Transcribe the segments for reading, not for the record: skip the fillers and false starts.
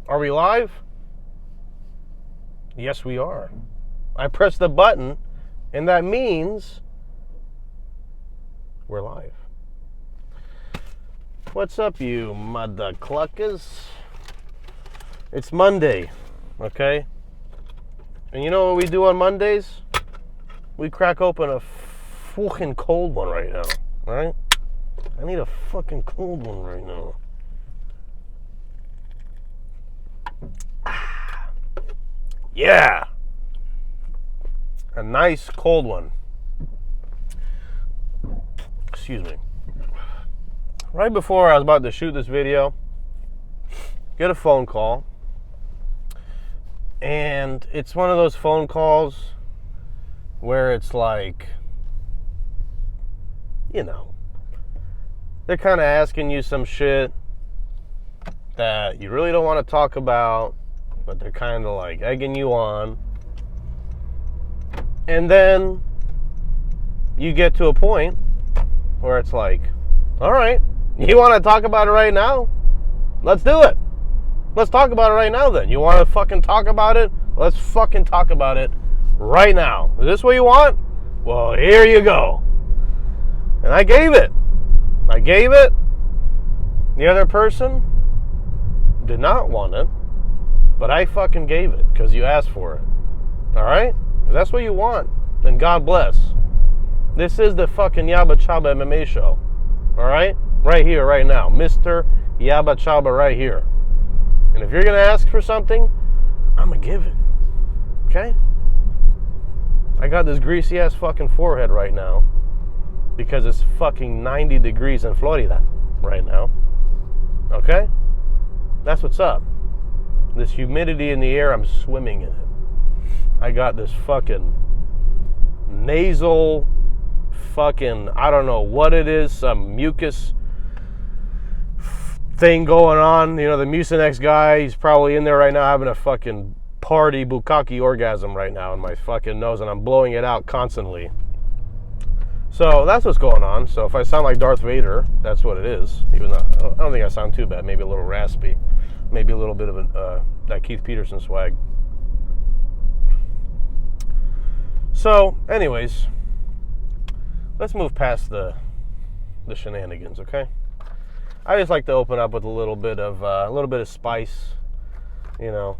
Are we live? Yes, we are. I pressed the button, and that means we're live. What's up, you mother cluckers? It's Monday, okay? And you know what we do on Mondays? We crack open a fucking cold one right now, right? I need a fucking cold one right now. Yeah! A nice cold one. Excuse me. Right before I was about to shoot this video, get a phone call. And it's one of those phone calls where it's like, you know, they're kind of asking you some shit that you really don't want to talk about, but they're kind of like egging you on. And then you get to a point where it's like, all right, you want to talk about it right now? Let's do it. Let's talk about it right now then. You want to fucking talk about it? Let's fucking talk about it right now. Is this what you want? Well, here you go. And I gave it. The other person did not want it, but I fucking gave it because you asked for it. All right? If that's what you want, then God bless. This is the fucking YABACHABA MMA show. All right? Right here, right now. Mr.YabaChaba right here. And if you're going to ask for something, I'm going to give it. Okay? I got this greasy ass fucking forehead right now because it's fucking 90 degrees in Florida right now. Okay? That's what's up. This humidity in the air, I'm swimming in it. I got this fucking nasal fucking, I don't know what it is, some mucus thing going on. You know, the Mucinex guy, he's probably in there right now having a fucking party bukkake orgasm right now in my fucking nose, and I'm blowing it out constantly. So that's what's going on. So if I sound like Darth Vader, that's what it is. Even though I don't think I sound too bad. Maybe a little raspy. Maybe a little bit of that Keith Peterson swag. So, anyways, let's move past the shenanigans, okay? I just like to open up with a little bit of spice, you know,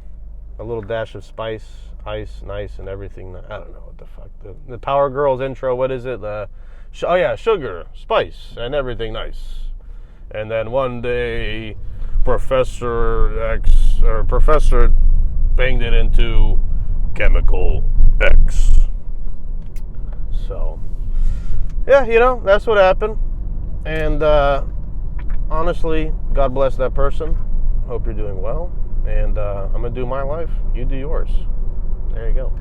a little dash of spice, ice, nice, and everything. I don't know what the fuck. The Power Girls intro, what is it? Sugar, spice, and everything nice. And then one day, Professor banged it into Chemical X. So, yeah, you know, that's what happened. And honestly, God bless that person. Hope you're doing well. And I'm going to do my life. You do yours. There you go.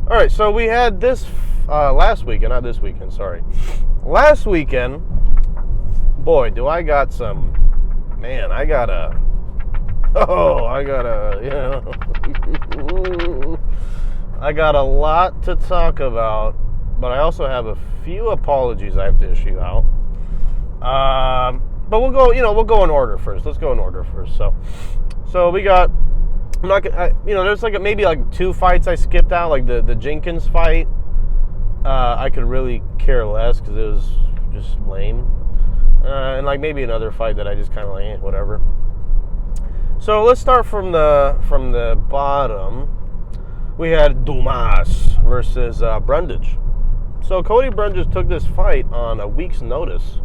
All right, so we had this last weekend. Not this weekend, sorry. Last weekend, boy, do I got some... Man, I got a, you know, I got a lot to talk about, but I also have a few apologies I have to issue out. But we'll go in order first. Let's go in order first. So we got, there's maybe two fights I skipped out, like the Jenkins fight. I could really care less because it was just lame. And maybe another fight that I just kind of whatever. So let's start from the bottom. We had Dumas versus Brundage. So Cody Brundage took this fight on a week's notice,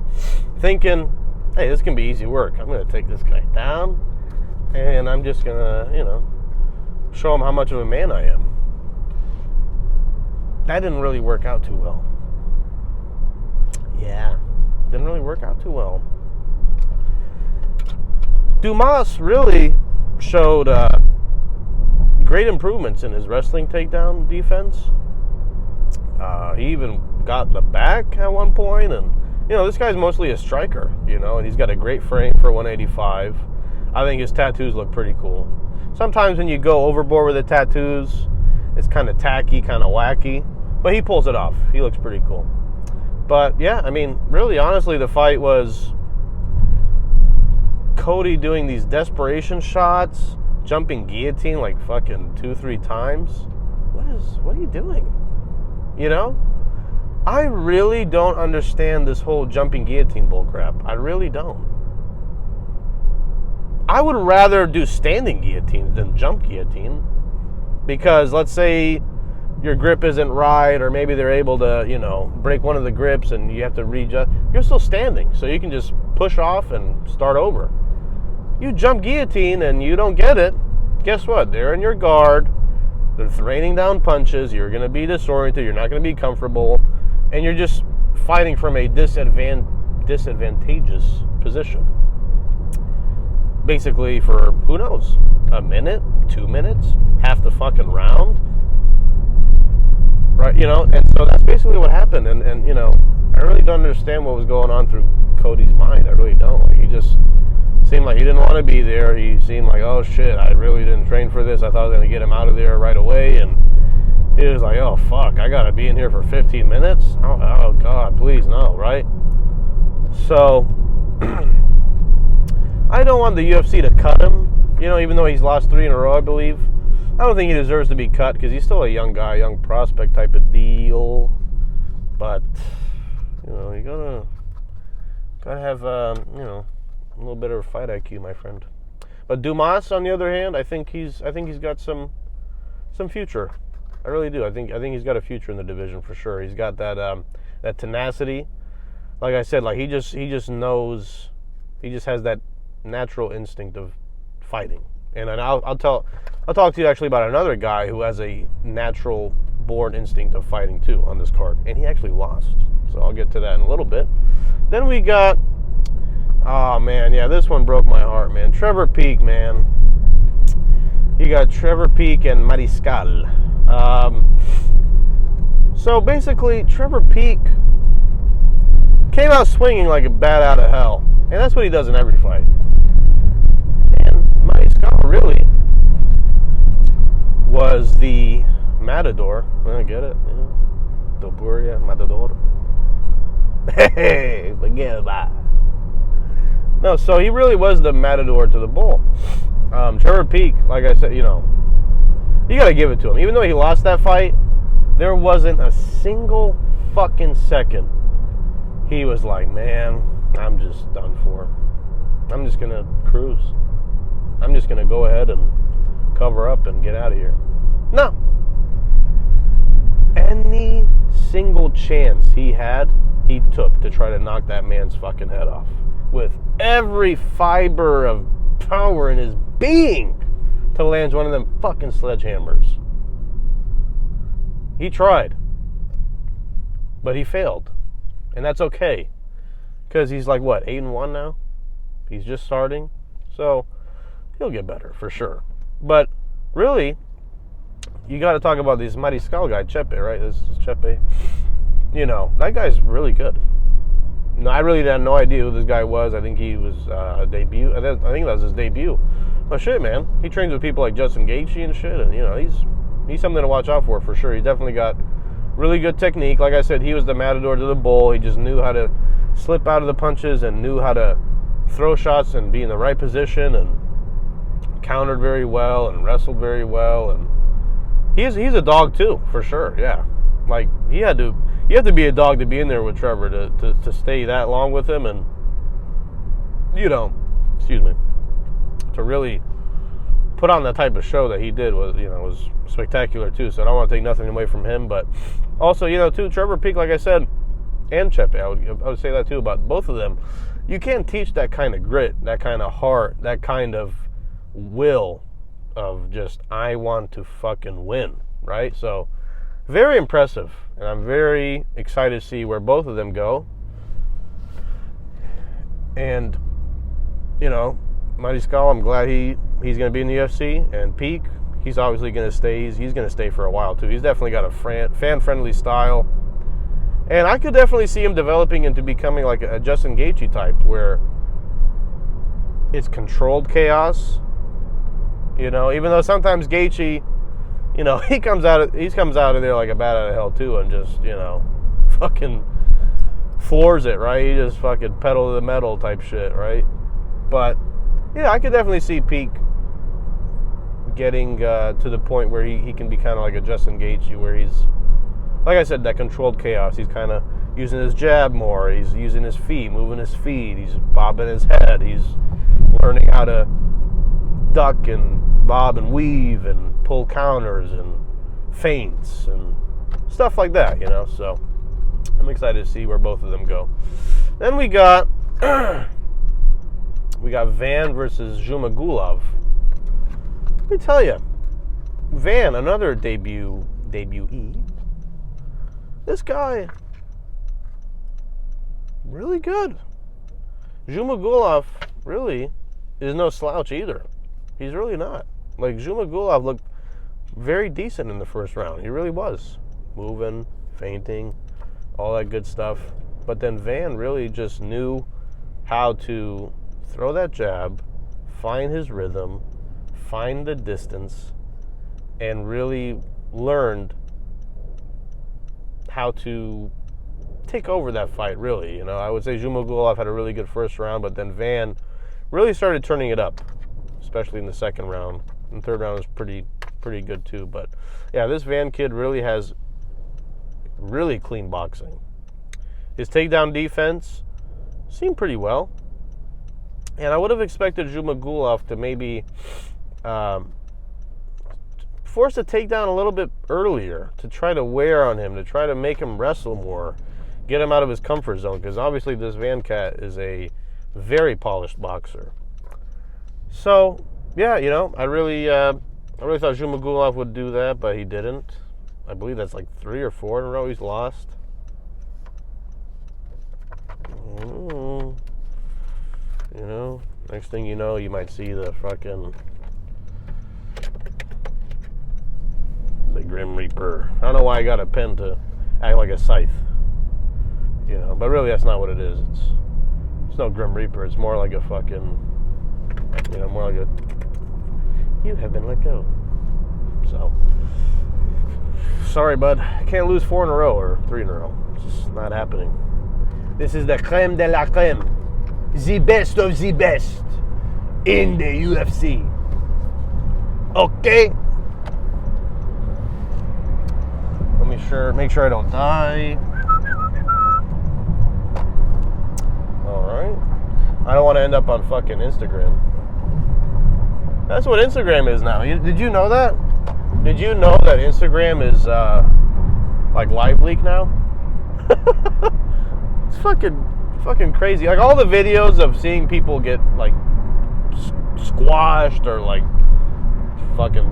thinking, hey, this can be easy work. I'm going to take this guy down, and I'm just going to, show him how much of a man I am. That didn't really work out too well. Yeah. Didn't really work out too well. Dumas really showed great improvements in his wrestling takedown defense. He even got the back at one point, and this guy's mostly a striker, and he's got a great frame for 185. I think his tattoos look pretty cool. Sometimes when you go overboard with the tattoos, it's kind of tacky, kind of wacky, but he pulls it off. He looks pretty cool. But yeah, I mean, really, honestly, the fight was Cody doing these desperation shots, jumping guillotine like fucking 2-3 times. What are you doing? You know? I really don't understand this whole jumping guillotine bullcrap. I really don't. I would rather do standing guillotines than jump guillotine. Because let's say your grip isn't right, or maybe they're able to, you know, break one of the grips and you have to readjust. You're still standing, so you can just push off and start over. You jump guillotine and you don't get it, guess what? They're in your guard. They're raining down punches. You're going to be disoriented. You're not going to be comfortable. And you're just fighting from a disadvantageous position. Basically for, who knows, a minute, 2 minutes, half the fucking round. Right, you know, and so that's basically what happened. And you know, I really don't understand what was going on through Cody's mind. I really don't. Like, he just seemed like he didn't want to be there. He seemed like, oh shit, I really didn't train for this. I thought I was going to get him out of there right away. And he was like, oh fuck, I got to be in here for 15 minutes? Oh God, please no, right? So, I don't want the UFC to cut him, you know, even though he's lost 3 in a row, I believe. I don't think he deserves to be cut because he's still a young guy, young prospect type of deal. But, you know, you gotta have, you know, a little bit of a fight IQ, my friend. But Dumas, on the other hand, I think he's got some future. I really do. I think he's got a future in the division for sure. He's got that tenacity. Like I said, like he just knows. He just has that natural instinct of fighting. And I'll talk to you actually about another guy who has a natural born instinct of fighting too on this card, and he actually lost. So I'll get to that in a little bit. Then we got, oh man, yeah, this one broke my heart, man. Trevor Peek, man. You got Trevor Peek and Mariscal. So basically, Trevor Peek came out swinging like a bat out of hell, and that's what he does in every fight. And Mariscal really was the matador. I get it. Yeah. Topuria, matador. Hey, forget about it. No, so he really was the matador to the bull. Trevor Peek, like I said, you know, you got to give it to him. Even though he lost that fight, there wasn't a single fucking second he was like, man, I'm just done for. I'm just going to cruise. I'm just going to go ahead and cover up and get out of here. No. Any single chance he had, he took to try to knock that man's fucking head off. With every fiber of power in his being to land one of them fucking sledgehammers. He tried. But he failed. And that's okay. Because he's like, what, 8-1 now? He's just starting. So, he'll get better, for sure. But, really, you got to talk about this Mariscal guy, Chepe, right? This is Chepe. You know, that guy's really good. No, I really had no idea who this guy was. I think he was a debut. I think that was his debut. But shit, man. He trains with people like Justin Gaethje and shit. And, you know, he's something to watch out for sure. He definitely got really good technique. Like I said, he was the matador to the bull. He just knew how to slip out of the punches and knew how to throw shots and be in the right position and countered very well and wrestled very well. And he's a dog too, for sure. Yeah, like you have to be a dog to be in there with Trevor to stay that long with him, and you know, to really put on that type of show that he did was spectacular too. So I don't want to take nothing away from him, but also, you know, too, Trevor Peek, like I said, and Chepe, I would say that too about both of them. You can't teach that kind of grit, that kind of heart, that kind of will of just, I want to fucking win, right? So very impressive, and I'm very excited to see where both of them go. And, you know, Mariscal, I'm glad he's going to be in the UFC, and Peek, he's obviously going to stay. He's going to stay for a while too. He's definitely got a fan-friendly style, and I could definitely see him developing into becoming like a Justin Gaethje type, where it's controlled chaos. You know, even though sometimes Gaethje, you know, he comes out of there like a bat out of hell too, and just, you know, fucking floors it, right? He just fucking pedal to the metal type shit, right? But yeah, I could definitely see Peek getting to the point where he can be kind of like a Justin Gaethje, where he's, like I said, that controlled chaos. He's kind of using his jab more. He's using his feet, moving his feet. He's bobbing his head. He's learning how to duck and bob and weave and pull counters and feints and stuff like that, So I'm excited to see where both of them go. Then we got Van versus Zhumagulov. Let me tell you, Van, another debutee. This guy, really good. Zhumagulov really is no slouch either. He's really not. Like, Zhumagulov looked very decent in the first round. He really was. Moving, feinting, all that good stuff. But then Van really just knew how to throw that jab, find his rhythm, find the distance, and really learned how to take over that fight, really. I would say Zhumagulov had a really good first round, but then Van really started turning it up, especially in the second round. And third round was pretty good too. But yeah, this Van kid really has really clean boxing. His takedown defense seemed pretty well. And I would have expected Zhumagulov to maybe force a takedown a little bit earlier, to try to wear on him, to try to make him wrestle more, get him out of his comfort zone, because obviously this Van cat is a very polished boxer. So, yeah, I really thought Zhumagulov would do that, but he didn't. I believe that's like 3 or 4 in a row he's lost. Next thing you know, you might see the Grim Reaper. I don't know why I got a pen to act like a scythe. But really that's not what it is. It's no Grim Reaper. It's more like a more like a, you have been let go. So, sorry, bud. I can't lose 4 in a row or 3 in a row. It's just not happening. This is the creme de la creme. The best of the best in the UFC. Okay? Let me make sure I don't die. Alright. I don't want to end up on fucking Instagram. That's what Instagram is now. Did you know that? Did you know that Instagram is like live leak now? It's fucking crazy. Like, all the videos of seeing people get like squashed or like fucking,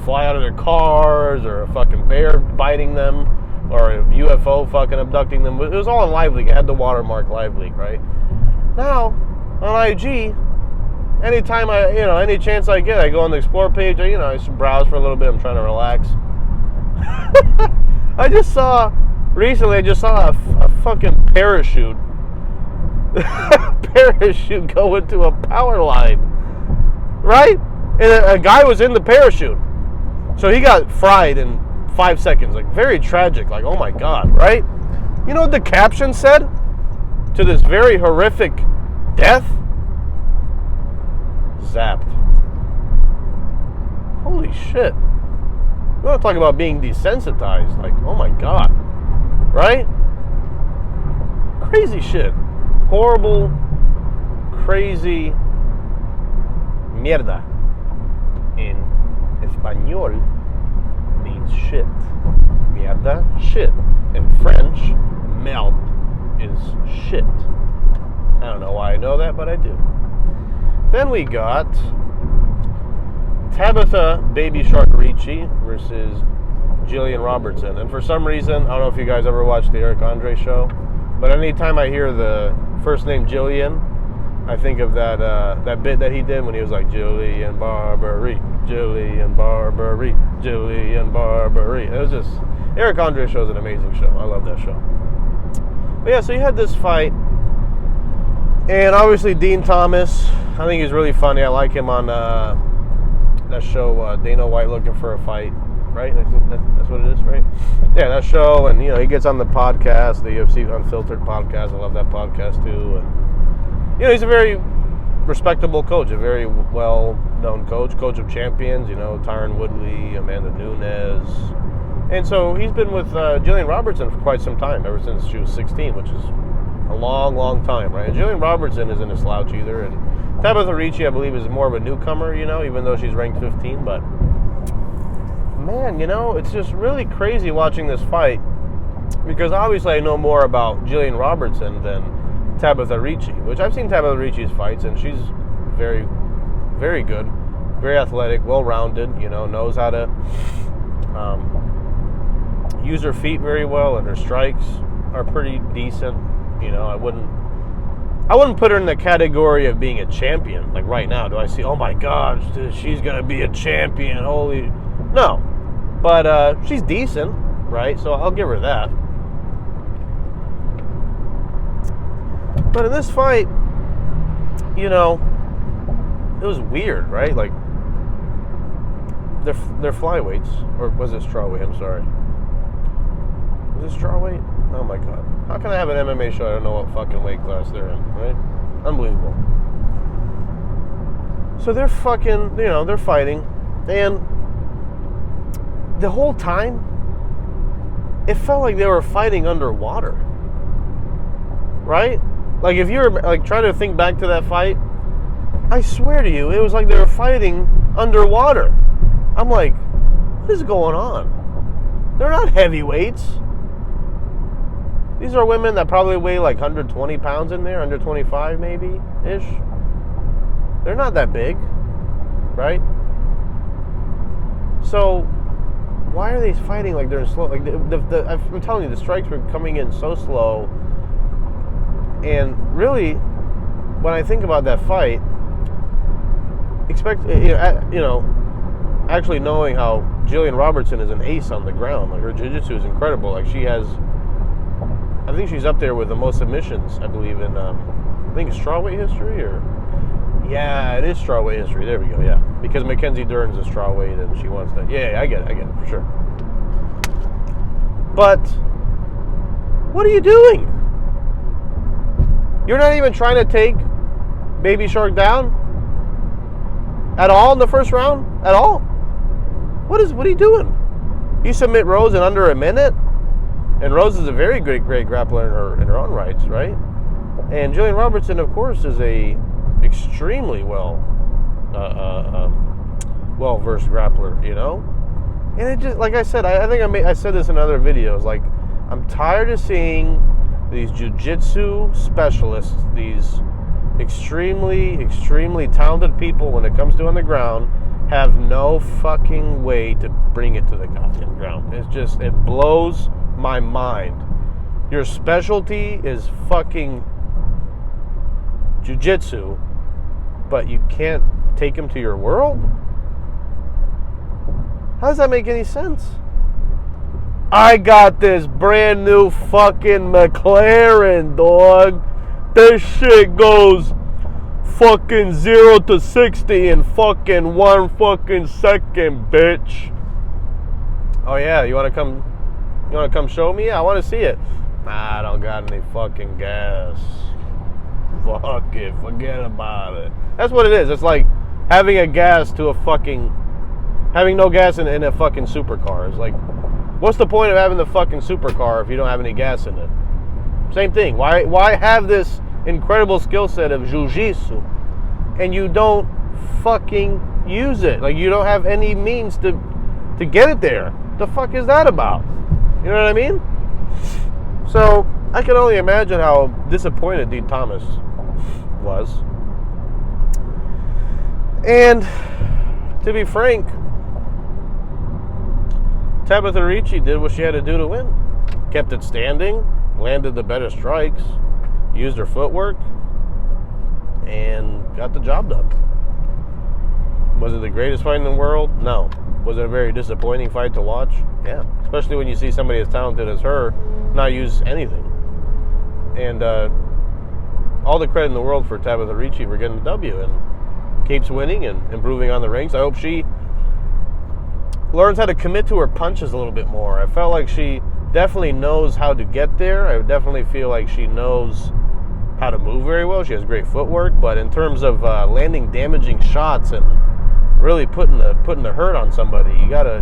fly out of their cars, or a fucking bear biting them, or a UFO fucking abducting them. It was all on live leak. It had the watermark live leak, right? Now on IG, anytime any chance I get, I go on the explore page. I just browse for a little bit. I'm trying to relax. I just saw a fucking parachute go into a power line, right? And a guy was in the parachute, so he got fried in 5 seconds. Like, very tragic. Like, oh my god, right? You know what the caption said to this very horrific death? Zapped. Holy shit. You want to talk about being desensitized? Like, oh my god, right? Crazy shit. Horrible, crazy mierda in Espanol means shit. Mierda, shit. In French, merde is shit. I don't know why I know that, but I do. Then we got Tabitha Baby Shark Ricci versus Jillian Robertson. And for some reason, I don't know if you guys ever watched the Eric Andre show, but anytime I hear the first name Jillian, I think of that bit that he did when he was like, Jillian Barbary, Jillian Barbary, Jillian Barbary. It was just, Eric Andre show is an amazing show. I love that show. But yeah, so you had this fight, and obviously Dean Thomas, I think he's really funny. I like him on that show, Dana White Looking for a Fight, right? That's what it is, right? Yeah, that show, and he gets on the podcast, the UFC Unfiltered podcast. I love that podcast too. And he's a very respectable coach, a very well-known coach of champions, Tyron Woodley, Amanda Nunes. And so he's been with Jillian Robertson for quite some time, ever since she was 16, which is a long, long time, right? And Jillian Robertson isn't a slouch either. And Tabitha Ricci, I believe, is more of a newcomer, even though she's ranked 15. But, man, it's just really crazy watching this fight, because obviously I know more about Jillian Robertson than Tabitha Ricci, which I've seen Tabitha Ricci's fights, and she's very, very good, very athletic, well-rounded, knows how to use her feet very well, and her strikes are pretty decent. I wouldn't put her in the category of being a champion. Like right now, do I see, oh my God, she's gonna be a champion? Holy, no. But she's decent, right? So I'll give her that. But in this fight, it was weird, right? Like they're flyweights, or was it strawweight? I'm sorry. Was it strawweight? Oh my God. How can I have an MMA show? I don't know what fucking weight class they're in, right? Unbelievable. So they're fucking, they're fighting. And the whole time, it felt like they were fighting underwater. Right? Like if you're, try to think back to that fight, I swear to you, it was like they were fighting underwater. I'm like, what is going on? They're not heavyweights. These are women that probably weigh like 120 pounds in there, 125 maybe-ish. They're not that big, right? So, why are they fighting like they're slow? Like I'm telling you, the strikes were coming in so slow. And really, when I think about that fight, actually knowing how Jillian Robertson is an ace on the ground, like her jiu-jitsu is incredible. Like I think she's up there with the most submissions, I believe, in, I think it's strawweight history, or... Yeah, it is strawweight history. There we go, yeah. Because Mackenzie Dern's a strawweight, and she wants that. Yeah, I get it, for sure. But, what are you doing? You're not even trying to take Baby Shark down? At all in the first round? At all? What are you doing? You submit Rose in under a minute? And Rose is a very great grappler in her own rights, right? And Jillian Robertson, of course, is a extremely well-versed grappler, And it just, like I said, I think I said this in other videos. Like, I'm tired of seeing these jiu-jitsu specialists, these extremely, extremely talented people when it comes to on the ground, have no fucking way to bring it to the goddamn ground. It blows my mind. Your specialty is fucking jiu-jitsu, but you can't take him to your world? How does that make any sense? I got this brand new fucking McLaren, dog. This shit goes fucking 0 to 60 in fucking 1 fucking second, bitch. Oh yeah, you wanna come show me? I wanna see it. Nah, I don't got any fucking gas. Fuck it, forget about it. That's what it is. It's like having no gas in a fucking supercar. It's like, what's the point of having the fucking supercar if you don't have any gas in it? Same thing. Why have this incredible skill set of jiu-jitsu and you don't fucking use it? Like, you don't have any means to get it there. The fuck is that about? You know what I mean? So I can only imagine how disappointed Dean Thomas was. And to be frank, Tabitha Ricci did what she had to do to win. Kept it standing, landed the better strikes, used her footwork, and got the job done. Was it the greatest fight in the world? No. Was it a very disappointing fight to watch? Yeah. Especially when you see somebody as talented as her not use anything. And all the credit in the world for Tabitha Ricci for getting the W and keeps winning and improving on the rings. I hope she learns how to commit to her punches a little bit more. I felt like she definitely knows how to get there. I definitely feel like she knows how to move very well. She has great footwork, but in terms of landing damaging shots and really putting the hurt on somebody, you gotta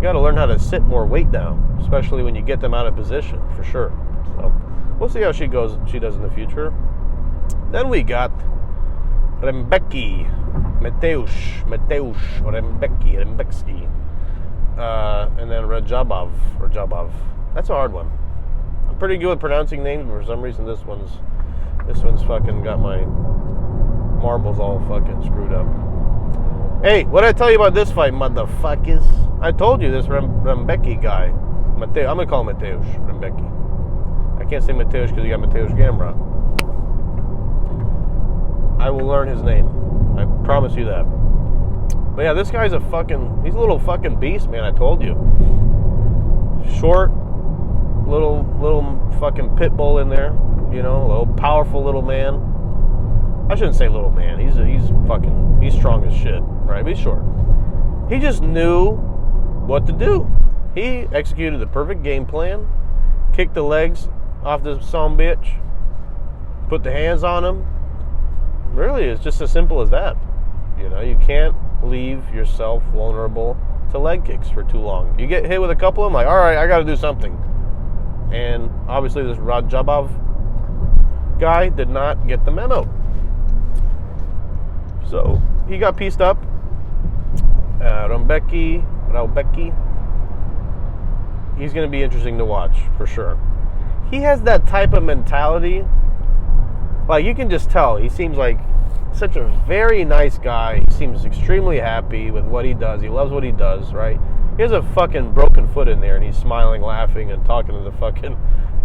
learn how to sit more weight down, especially when you get them out of position, for sure. So we'll see how she does in the future. Then we got Rembeki Mateusz, Rembecki, and then Rajabov. That's a hard one. I'm pretty good with pronouncing names, but for some reason this one's fucking got my marbles all fucking screwed up. Hey, what did I tell you about this fight, motherfuckers? I told you this Rembecki guy. I'm gonna call him Mateusz Rembecki. I can't say Mateusz because you got Mateusz Gamrot. I will learn his name. I promise you that. But yeah, this guy's he's a little fucking beast, man. I told you. Short, little fucking pit bull in there. You know, a little powerful little man. I shouldn't say little man. He's strong as shit, right? But he's short. He just knew what to do. He executed the perfect game plan. Kicked the legs off this sumbitch. Put the hands on him. Really, it's just as simple as that. You know, you can't leave yourself vulnerable to leg kicks for too long. You get hit with a couple of them, like, all right, I got to do something. And obviously this Rajabov guy did not get the memo. So he got pieced up. Rembecki, he's going to be interesting to watch, for sure. He has that type of mentality. Like, you can just tell. He seems like such a very nice guy. He seems extremely happy with what he does. He loves what he does, right? He has a fucking broken foot in there, and he's smiling, laughing, and talking to the fucking,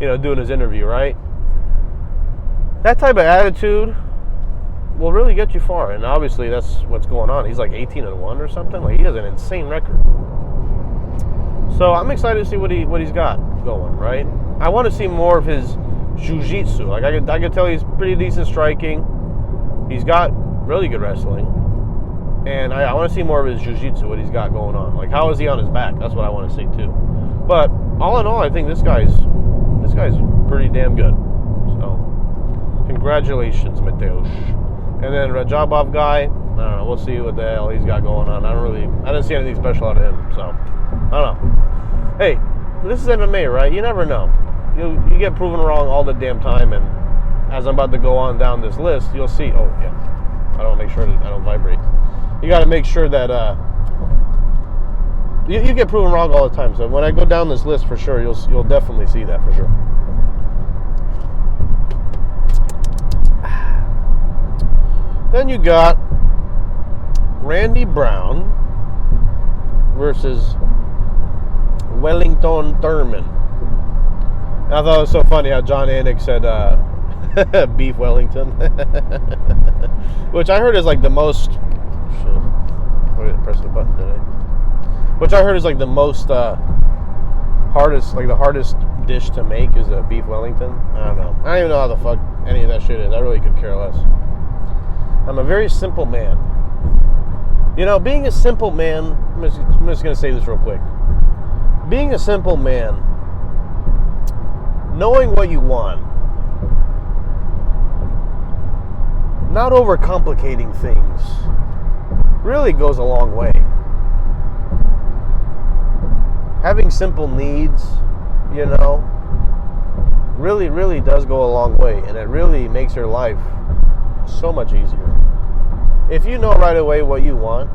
doing his interview, right? That type of attitude will really get you far, and obviously that's what's going on. He's like 18-1 or something. Like, he has an insane record. So I'm excited to see what he's got going, right? I want to see more of his jiu-jitsu. Like, I could tell he's pretty decent striking. He's got really good wrestling. And I want to see more of his jiu-jitsu, what he's got going on. Like, how is he on his back? That's what I want to see, too. But all in all, I think this guy's pretty damn good. So, congratulations, Mateusz. And then Rajabov guy, I don't know. We'll see what the hell he's got going on. I didn't see anything special out of him. So, I don't know. Hey, this is MMA, right? You never know. You get proven wrong all the damn time, and as I'm about to go on down this list, you'll see. Oh yeah, I don't make sure that I don't vibrate. You got to make sure that you get proven wrong all the time. So when I go down this list, for sure, you'll definitely see that for sure. Then you got Randy Brown versus Wellington Thurman. I thought it was so funny how John Anik said beef Wellington, which I heard is like the most. Shit, I didn't press the button today. Which I heard is like the most hardest, like the hardest dish to make is a beef Wellington. I don't know. I don't even know how the fuck any of that shit is. I really could care less. I'm a very simple man. Being a simple man. I'm just gonna say this real quick. Being a simple man, knowing what you want, not overcomplicating things, really goes a long way. Having simple needs, really, really does go a long way, and it really makes your life so much easier. If you know right away what you want,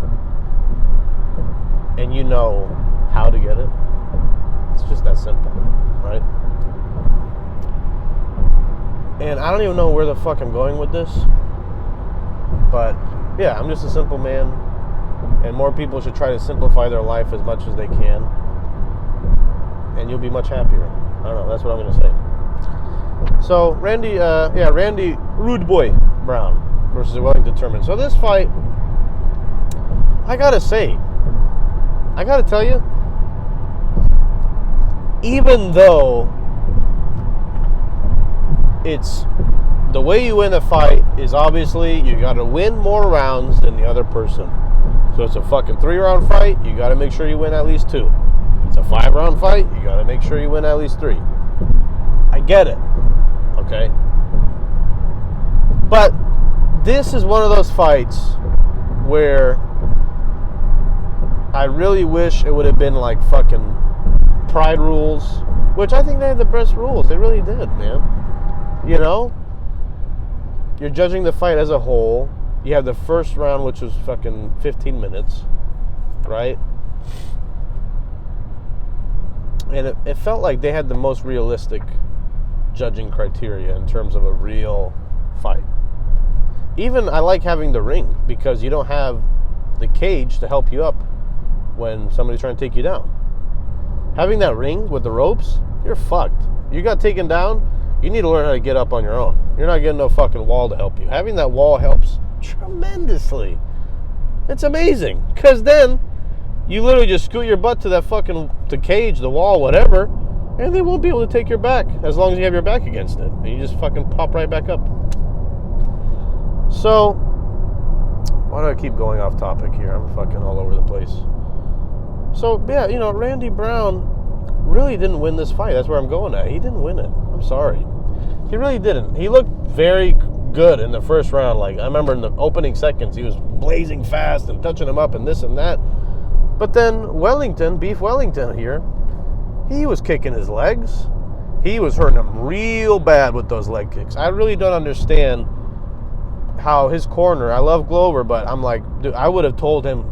and you know how to get it, it's just that simple, right? And I don't even know where the fuck I'm going with this, but yeah, I'm just a simple man, and more people should try to simplify their life as much as they can, and you'll be much happier. I don't know, that's what I'm going to say. So, Randy Rude Boy Brown versus Wellington Thurman. So this fight, I gotta tell you, even though it's the way you win a fight is obviously you got to win more rounds than the other person. So it's a fucking 3-round fight, you got to make sure you win at least 2. It's a 5-round fight, you got to make sure you win at least 3. I get it, okay? But this is one of those fights where I really wish it would have been like fucking Pride rules, which I think they had the best rules. They really did, man. You know? You're judging the fight as a whole. You have the first round, which was fucking 15 minutes, right? And it felt like they had the most realistic judging criteria in terms of a real fight. Even I like having the ring because you don't have the cage to help you up when somebody's trying to take you down. Having that ring with the ropes, you're fucked. You got taken down, you need to learn how to get up on your own. You're not getting no fucking wall to help you. Having that wall helps tremendously. It's amazing. Because then you literally just scoot your butt to that fucking the cage, the wall, whatever, and they won't be able to take your back as long as you have your back against it. And you just fucking pop right back up. So, why do I keep going off topic here? I'm fucking all over the place. So, yeah, you know, Randy Brown really didn't win this fight. That's where I'm going at. He didn't win it. I'm sorry. He really didn't. He looked very good in the first round. Like, I remember in the opening seconds, he was blazing fast and touching him up and this and that. But then Wellington, Beef Wellington here, he was kicking his legs. He was hurting him real bad with those leg kicks. I really don't understand how his corner, I love Glover, but I'm like, dude, I would have told him,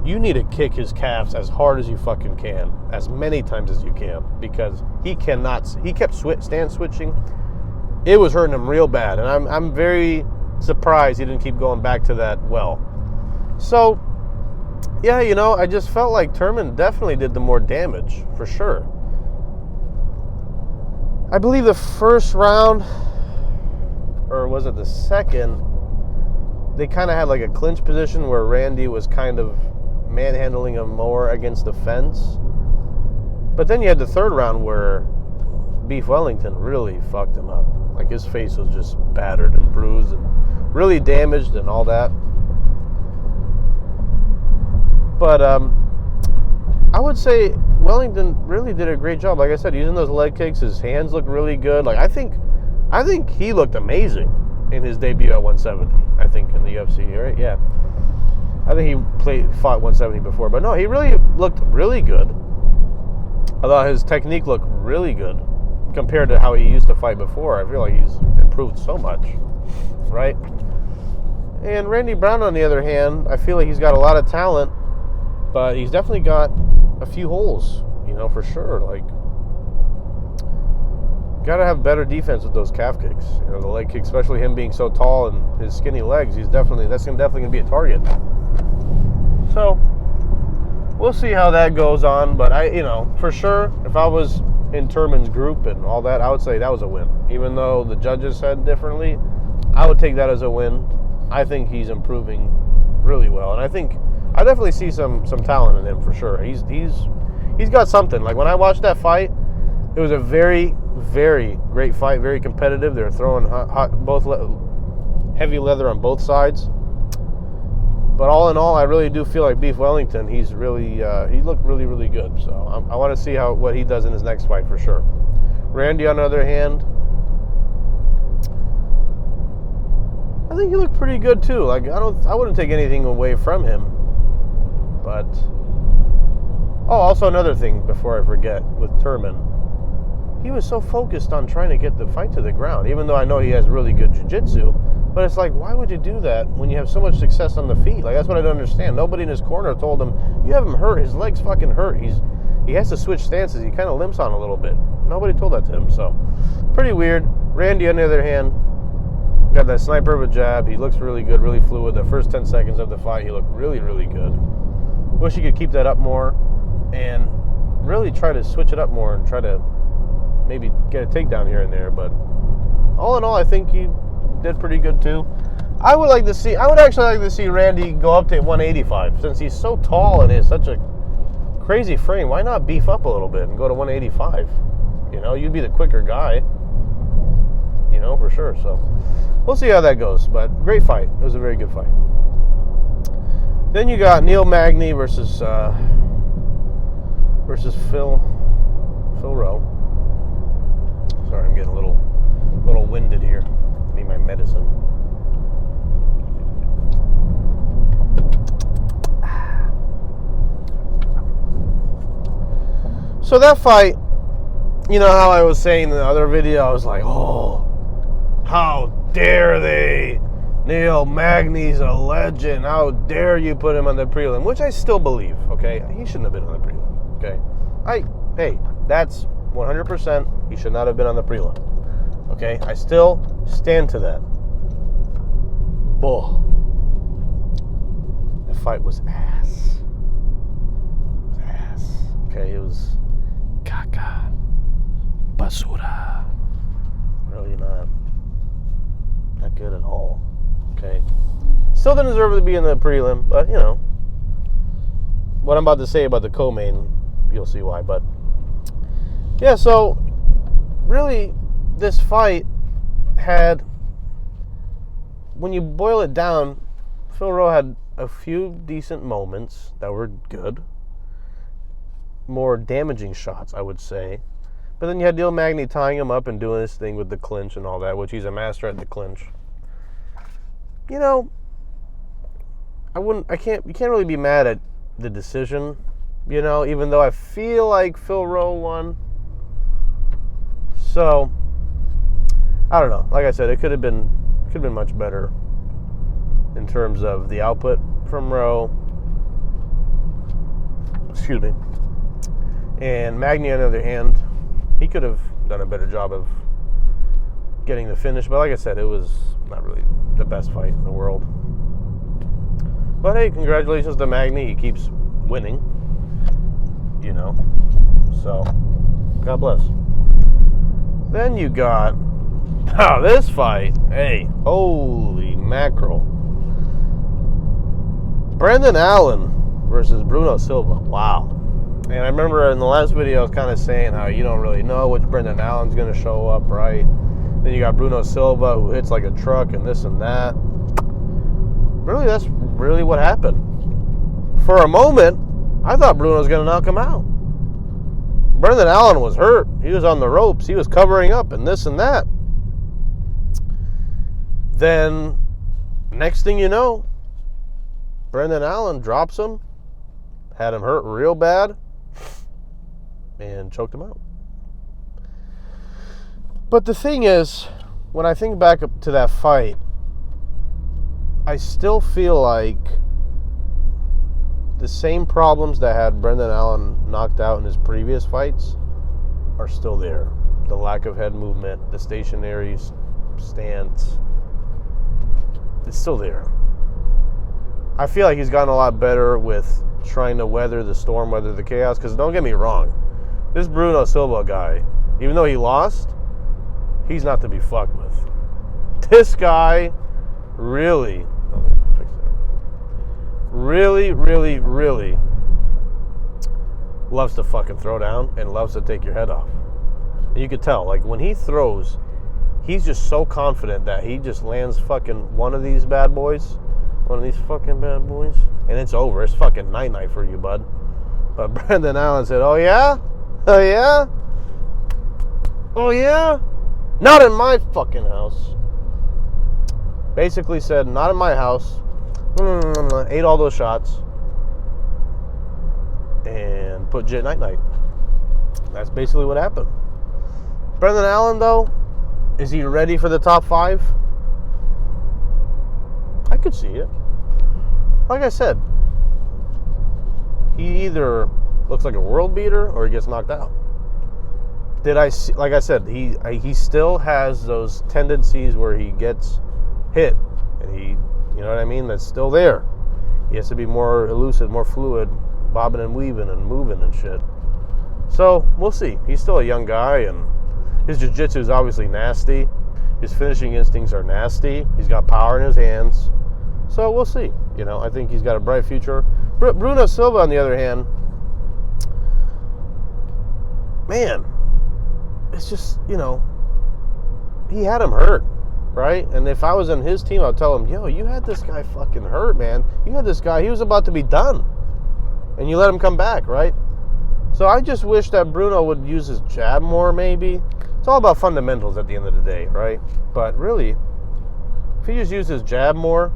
you need to kick his calves as hard as you fucking can, as many times as you can, because he kept stance switching. It was hurting him real bad, and I'm very surprised he didn't keep going back to that well. So, yeah, you know, I just felt like Turman definitely did the more damage, for sure. I believe the first round, or was it the second, they kind of had like a clinch position where Randy was kind of manhandling him more against the fence. But then you had the third round where Beef Wellington really fucked him up. Like his face was just battered and bruised and really damaged and all that. But I would say Wellington really did a great job. Like I said, using those leg kicks, his hands look really good. Like I think he looked amazing in his debut at 170. I think in the UFC, right? Yeah. I think he fought 170 before, but no, he really looked really good. I thought his technique looked really good compared to how he used to fight before. I feel like he's improved so much, right? And Randy Brown, on the other hand, I feel like he's got a lot of talent, but he's definitely got a few holes, you know, for sure. Like, got to have better defense with those calf kicks. You know, the leg kicks, especially him being so tall and his skinny legs, that's definitely going to be a target. So, we'll see how that goes on, but for sure, if I was in Turman's group and all that, I would say that was a win. Even though the judges said differently, I would take that as a win. I think he's improving really well, and I definitely see some talent in him for sure. He's got something. Like when I watched that fight, it was a very, very great fight, very competitive. They were throwing heavy leather on both sides. But all in all, I really do feel like Beef Wellington, he's really, he looked really, really good. So I want to see what he does in his next fight for sure. Randy, on the other hand, I think he looked pretty good too. Like I wouldn't take anything away from him. But also another thing before I forget with Turman, he was so focused on trying to get the fight to the ground. Even though I know he has really good jiu-jitsu. But it's like, why would you do that when you have so much success on the feet? Like, that's what I don't understand. Nobody in his corner told him, you have him hurt. His legs fucking hurt. He has to switch stances. He kind of limps on a little bit. Nobody told that to him, so pretty weird. Randy, on the other hand, got that sniper of a jab. He looks really good, really fluid. The first 10 seconds of the fight, he looked really, really good. Wish he could keep that up more and really try to switch it up more and try to maybe get a takedown here and there. But all in all, I think he did pretty good too. I would actually like to see Randy go up to 185 since he's so tall and has such a crazy frame. Why not beef up a little bit and go to 185? You know, you'd be the quicker guy. You know, for sure. So we'll see how that goes. But great fight. It was a very good fight. Then you got Neil Magny versus Phil Rowe. Sorry, I'm getting a little winded here. I need my medicine. So that fight, you know how I was saying in the other video, I was like, oh, how dare they? Neil Magny's a legend. How dare you put him on the prelim? Which I still believe, okay? He shouldn't have been on the prelim, okay? Hey, that's 100%. He should not have been on the prelim, okay? I still stand to that. Oh, the fight was ass. It was ass. Okay, it was caca, basura. Really not good at all. Okay, still didn't deserve to be in the prelim, but you know what I'm about to say about the co-main, you'll see why. But yeah, so really, this fight had, when you boil it down, Phil Rowe had a few decent moments that were good, more damaging shots, I would say. But then you had Neil Magny tying him up and doing his thing with the clinch and all that, which he's a master at the clinch. You know, you can't really be mad at the decision, you know, even though I feel like Phil Rowe won. So, I don't know. Like I said, it could have been much better in terms of the output from Rowe. Excuse me. And Magny, on the other hand, he could have done a better job of getting the finish. But like I said, it was not really the best fight in the world. But hey, congratulations to Magny. He keeps winning, you know. So, God bless. Then you got, this fight. Hey, holy mackerel. Brendan Allen versus Bruno Silva. Wow. And I remember in the last video I was kind of saying how you don't really know which Brendan Allen's going to show up, right? Then you got Bruno Silva, who hits like a truck and this and that. Really, that's really what happened. For a moment, I thought Bruno was going to knock him out. Brendan Allen was hurt. He was on the ropes. He was covering up and this and that. Then, next thing you know, Brendan Allen drops him, had him hurt real bad, and choked him out. But the thing is, when I think back up to that fight, I still feel like the same problems that had Brendan Allen knocked out in his previous fights are still there. The lack of head movement, the stationary stance, it's still there. I feel like he's gotten a lot better with trying to weather the storm, weather the chaos, because don't get me wrong, this Bruno Silva guy, even though he lost, he's not to be fucked with. This guy really loves to fucking throw down and loves to take your head off. And you could tell, like, when he throws, he's just so confident that he just lands fucking one of these bad boys, and it's over. It's fucking night-night for you, bud. But Brendan Allen said, oh yeah? Not in my fucking house. Basically said, not in my house. Ate all those shots. And put Jit night-night. That's basically what happened. Brendan Allen, though, is he ready for the top 5? I could see it. Like I said, he either looks like a world beater or he gets knocked out. Like I said, he still has those tendencies where he gets hit, and you know what I mean? That's still there. He has to be more elusive, more fluid, bobbing and weaving and moving and shit. So we'll see. He's still a young guy, and his jiu-jitsu is obviously nasty. His finishing instincts are nasty. He's got power in his hands. So we'll see. You know, I think he's got a bright future. Bruno Silva, on the other hand, man, it's just, you know, he had him hurt, right? And if I was on his team, I'd tell him, yo, you had this guy fucking hurt, man. You had this guy, he was about to be done. And you let him come back, right? So I just wish that Bruno would use his jab more, maybe. It's all about fundamentals at the end of the day, right? But really, if he just used his jab more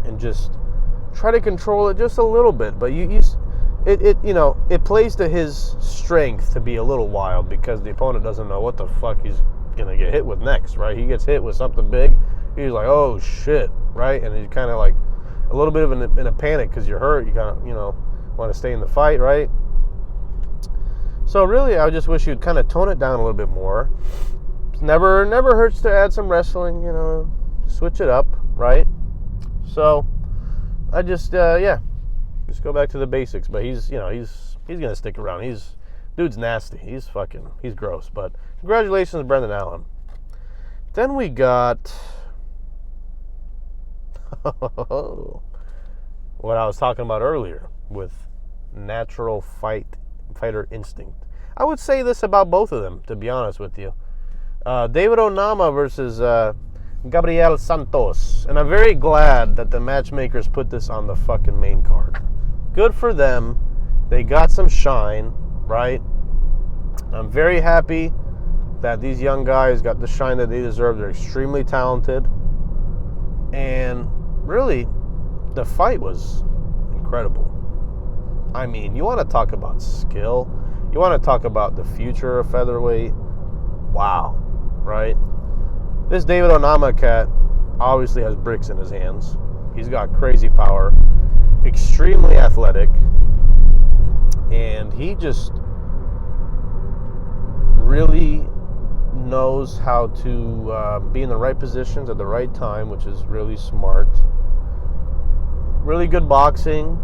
and just try to control it just a little bit, but it plays to his strength to be a little wild because the opponent doesn't know what the fuck he's going to get hit with next, right? He gets hit with something big. He's like, oh, shit, right? And he's kind of like a little bit of in a panic because you're hurt. You kind of, want to stay in the fight, right? So really, I just wish you'd kind of tone it down a little bit more. Never hurts to add some wrestling, switch it up, right? So I just go back to the basics. But he's gonna stick around. Dude's nasty. He's gross. But congratulations, Brendan Allen. Then we got what I was talking about earlier with natural fighter instinct. I would say this about both of them, to be honest with you. David Onama versus Gabriel Santos. And I'm very glad that the matchmakers put this on the fucking main card. Good for them. They got some shine, right? I'm very happy that these young guys got the shine that they deserve. They're extremely talented. And really, the fight was incredible. I mean, you want to talk about skill. You want to talk about the future of featherweight. Wow, right? This David Onama cat obviously has bricks in his hands. He's got crazy power, extremely athletic, and he just really knows how to be in the right positions at the right time, which is really smart. Really good boxing,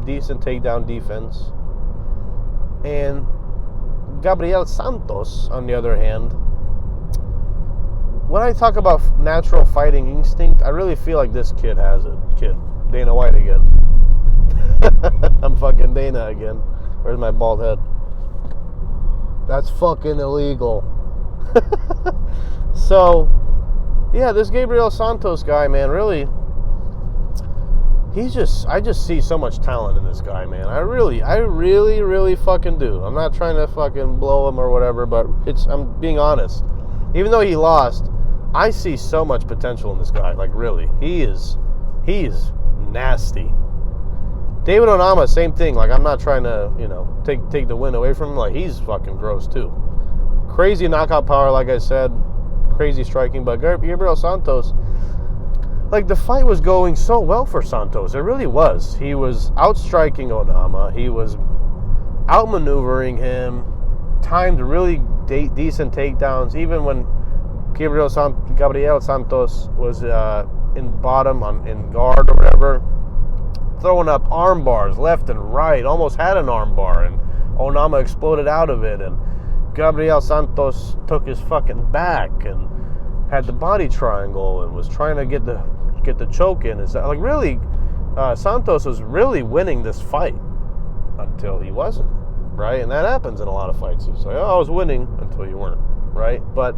decent takedown defense. And Gabriel Santos, on the other hand, when I talk about natural fighting instinct, I really feel like this kid has it. Dana White again. I'm fucking Dana again. Where's my bald head? That's fucking illegal. So, yeah, this Gabriel Santos guy, man, really, I just see so much talent in this guy, man. I really fucking do. I'm not trying to fucking blow him or whatever, but I'm being honest. Even though he lost, I see so much potential in this guy. Like, really. He is nasty. David Onama, same thing. Like, I'm not trying to, take the win away from him. Like, he's fucking gross, too. Crazy knockout power, like I said. Crazy striking. But Gabriel Santos, like, the fight was going so well for Santos. It really was. He was outstriking Onama. He was outmaneuvering him. Timed really decent takedowns. Even when Gabriel Santos was in bottom, in guard or whatever, throwing up arm bars left and right. Almost had an arm bar, and Onama exploded out of it. And Gabriel Santos took his fucking back and had the body triangle and was trying to get the choke in. It's like, really, Santos was really winning this fight until he wasn't, right? And that happens in a lot of fights. It's like, oh, I was winning until you weren't, right? But